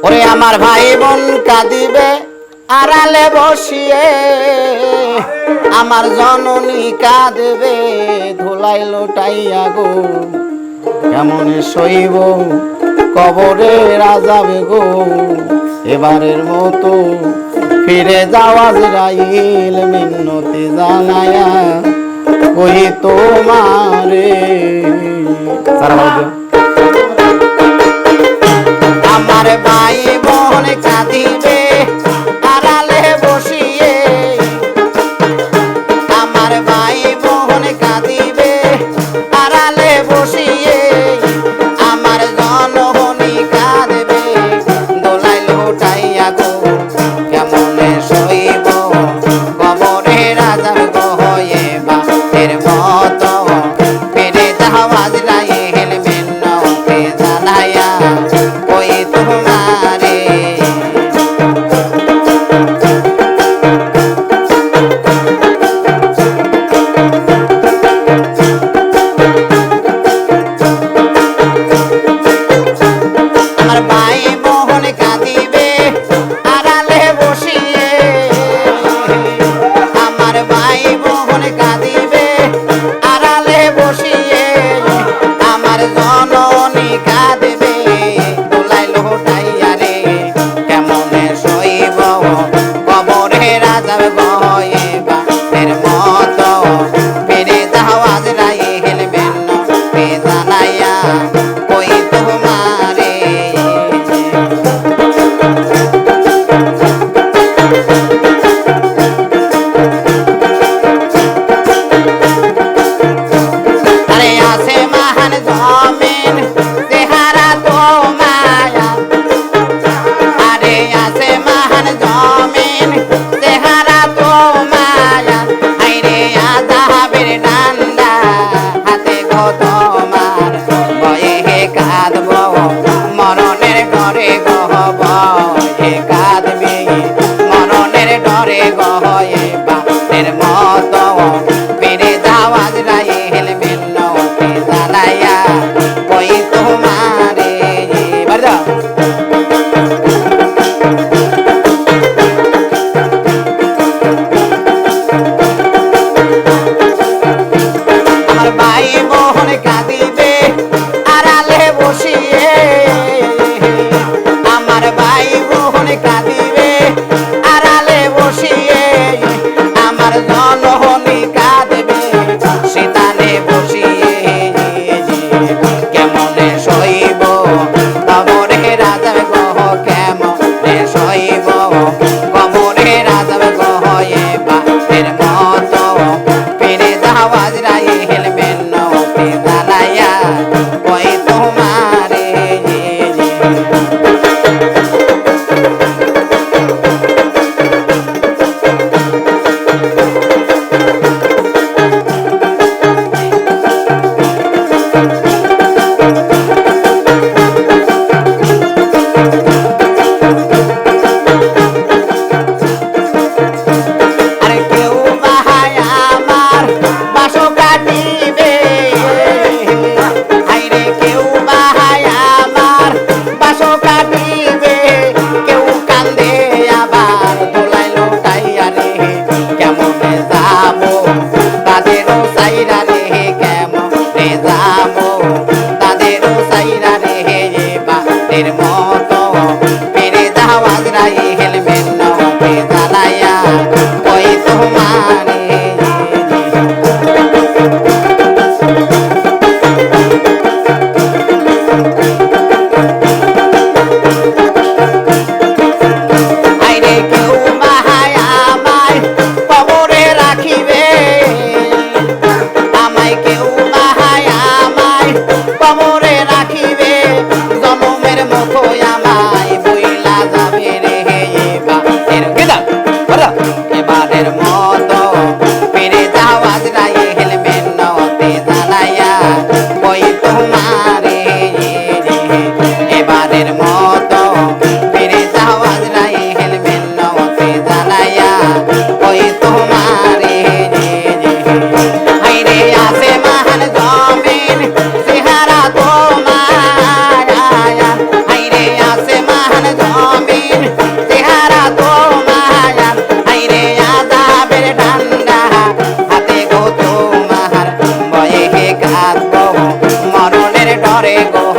ওরে আমার ভাই বোন কাঁদিবে আড়ালে বসিয়ে, আমার জননী কাঁদবে ধুলাই লোটাইয়া গো, কেমন সইব কবরে রাজাবে গো, এবারের মতো ফিরে যাওয়া আজরাইল মিন্নতি জানায়া কই তোমারে। আমার ভাই বোন কাঁদিবে আড়ালে বসিয়ে, আমার ভাই বোন কাঁদিবে আড়ালে বসিয়ে, আমার জননী কাঁদবে দোলাই লোটাইয়া গো, কেমনে সইব কবরে রাজার গো, এবার মতো ফিরে যাওয়া আজরাইল মিন্নতি জানায়া কই তোমারে। আমার ভাই বোন কাঁদিবে আড়ালে বসিয়ে, আমার ভাই বোন কাঁদিবে আড়ালে বসিয়ে, আমার জননী কাঁদবে দোলাই লোটাইয়া রে, কেমনে সইব কবরে রাজার গয়ে, বাপের মতো ফিরে যাওয়া আজরাইল মিন্নতি জানাইয়া কই তোমারে। আরে আছে মহান জমিন চেহারা তো মায়া, আরে আছে মহান জমিন চেহারা তো মায়া, আইরে আযাবের ডান্ডা হাতে গো তোমার, ভয়ে কাঁদব মরণের ডরে গো, ভয়ে কাঁদবি মরণের ডরে গো, বাপের মতো ফিরে যাওয়া আজরাইল মিন্নতি জানাইয়া কই তোমারে। বাড়ি আমার ভাই বোন কাঁদিবে আড়ালে বসিয়ে, করে গো